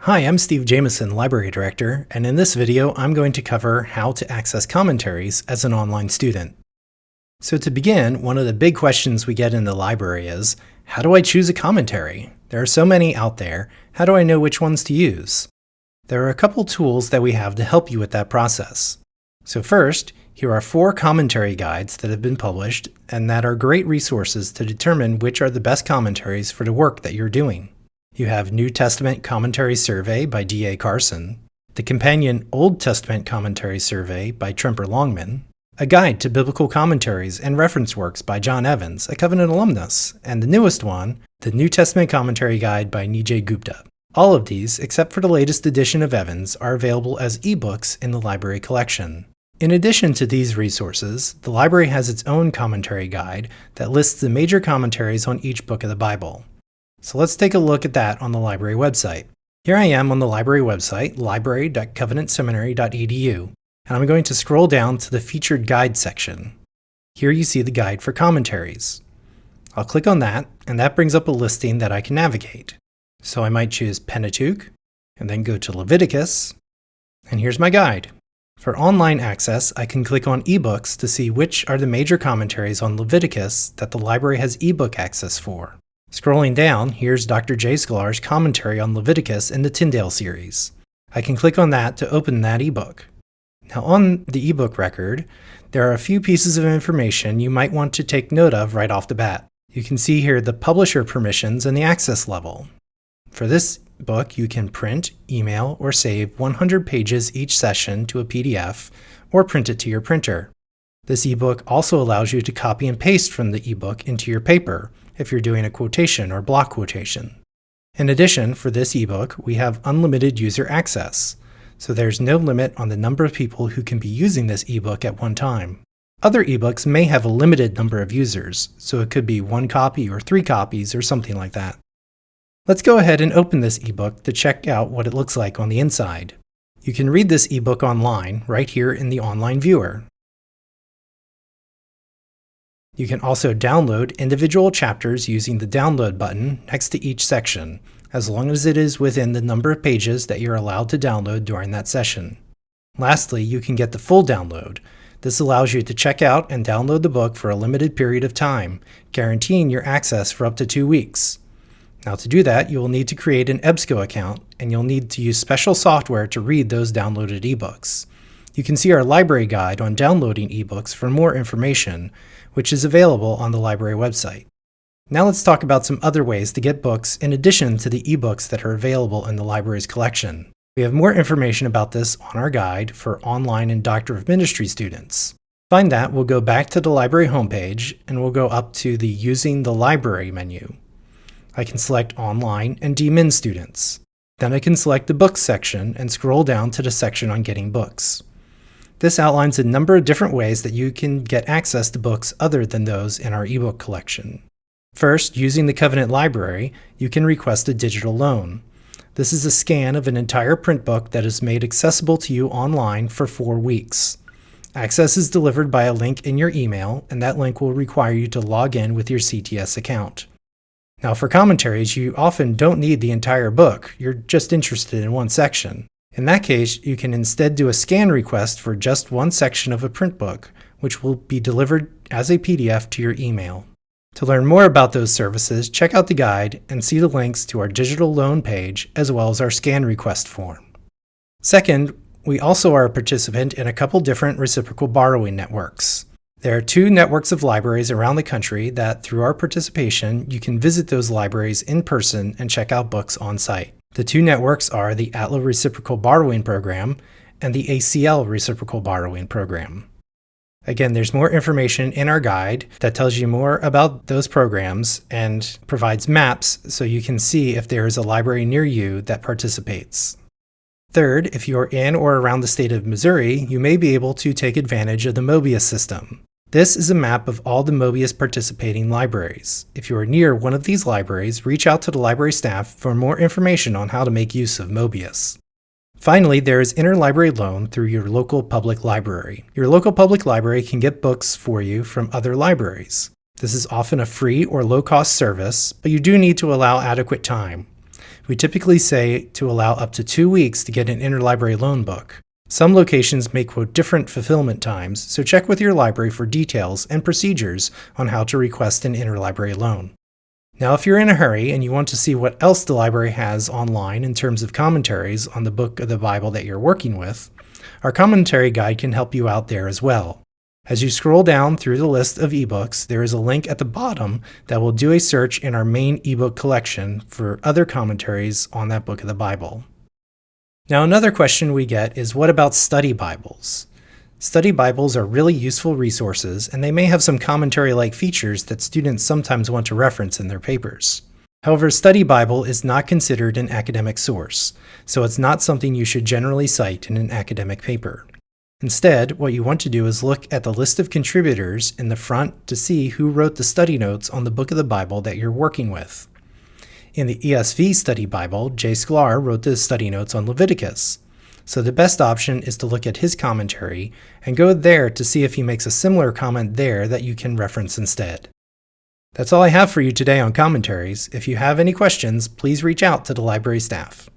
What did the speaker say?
Hi, I'm Steve Jameson, Library Director, and in this video I'm going to cover how to access commentaries as an online student. So to begin, one of the big questions we get in the library is, how do I choose a commentary? There are so many out there, how do I know which ones to use? There are a couple tools that we have to help you with that process. So first, here are 4 commentary guides that have been published and that are great resources to determine which are the best commentaries for the work that you're doing. You have New Testament Commentary Survey by D.A. Carson, the companion Old Testament Commentary Survey by Tremper Longman, a guide to biblical commentaries and reference works by John Evans, a Covenant alumnus, and the newest one, the New Testament Commentary Guide by Nijay Gupta. All of these, except for the latest edition of Evans, are available as ebooks in the library collection. In addition to these resources, the library has its own commentary guide that lists the major commentaries on each book of the Bible. So let's take a look at that on the library website. Here I am on the library website, library.covenantseminary.edu, and I'm going to scroll down to the Featured Guide section. Here you see the guide for commentaries. I'll click on that, and that brings up a listing that I can navigate. So I might choose Pentateuch, and then go to Leviticus, and here's my guide. For online access, I can click on eBooks to see which are the major commentaries on Leviticus that the library has ebook access for. Scrolling down, here's Dr. J. Sklar's commentary on Leviticus in the Tyndale series. I can click on that to open that ebook. Now on the ebook record, there are a few pieces of information you might want to take note of right off the bat. You can see here the publisher permissions and the access level. For this book, you can print, email, or save 100 pages each session to a PDF, or print it to your printer. This ebook also allows you to copy and paste from the ebook into your paper, if you're doing a quotation or block quotation. In addition, for this ebook, we have unlimited user access, so there's no limit on the number of people who can be using this ebook at one time. Other ebooks may have a limited number of users, so it could be 1 copy or 3 copies or something like that. Let's go ahead and open this ebook to check out what it looks like on the inside. You can read this ebook online right here in the online viewer. You can also download individual chapters using the download button next to each section, as long as it is within the number of pages that you're allowed to download during that session. Lastly, you can get the full download. This allows you to check out and download the book for a limited period of time, guaranteeing your access for up to 2 weeks. Now to do that, you will need to create an EBSCO account, and you'll need to use special software to read those downloaded ebooks. You can see our library guide on downloading ebooks for more information, which is available on the library website. Now let's talk about some other ways to get books in addition to the ebooks that are available in the library's collection. We have more information about this on our guide for online and Doctor of Ministry students. To find that, we'll go back to the library homepage and we'll go up to the Using the Library menu. I can select Online and DMin students. Then I can select the Books section and scroll down to the section on Getting Books. This outlines a number of different ways that you can get access to books other than those in our ebook collection. First, using the Covenant Library, you can request a digital loan. This is a scan of an entire print book that is made accessible to you online for 4 weeks. Access is delivered by a link in your email, and that link will require you to log in with your CTS account. Now for commentaries, you often don't need the entire book, you're just interested in one section. In that case, you can instead do a scan request for just one section of a print book, which will be delivered as a PDF to your email. To learn more about those services, check out the guide and see the links to our digital loan page as well as our scan request form. Second, we also are a participant in a couple different reciprocal borrowing networks. There are 2 networks of libraries around the country that, through our participation, you can visit those libraries in person and check out books on site. The 2 networks are the ATLA Reciprocal Borrowing Program and the ACL Reciprocal Borrowing Program. Again, there's more information in our guide that tells you more about those programs and provides maps so you can see if there is a library near you that participates. Third, if you're in or around the state of Missouri, you may be able to take advantage of the Mobius system. This is a map of all the Mobius participating libraries. If you are near one of these libraries, reach out to the library staff for more information on how to make use of Mobius. Finally, there is interlibrary loan through your local public library. Your local public library can get books for you from other libraries. This is often a free or low-cost service, but you do need to allow adequate time. We typically say to allow up to 2 weeks to get an interlibrary loan book. Some locations may quote different fulfillment times, so check with your library for details and procedures on how to request an interlibrary loan. Now, if you're in a hurry and you want to see what else the library has online in terms of commentaries on the book of the Bible that you're working with, our commentary guide can help you out there as well. As you scroll down through the list of ebooks, there is a link at the bottom that will do a search in our main ebook collection for other commentaries on that book of the Bible. Now, another question we get is, what about study Bibles? Study Bibles are really useful resources, and they may have some commentary-like features that students sometimes want to reference in their papers. However, a study Bible is not considered an academic source, so it's not something you should generally cite in an academic paper. Instead, what you want to do is look at the list of contributors in the front to see who wrote the study notes on the book of the Bible that you're working with. In the ESV Study Bible, J. Sklar wrote the study notes on Leviticus. So the best option is to look at his commentary and go there to see if he makes a similar comment there that you can reference instead. That's all I have for you today on commentaries. If you have any questions, please reach out to the library staff.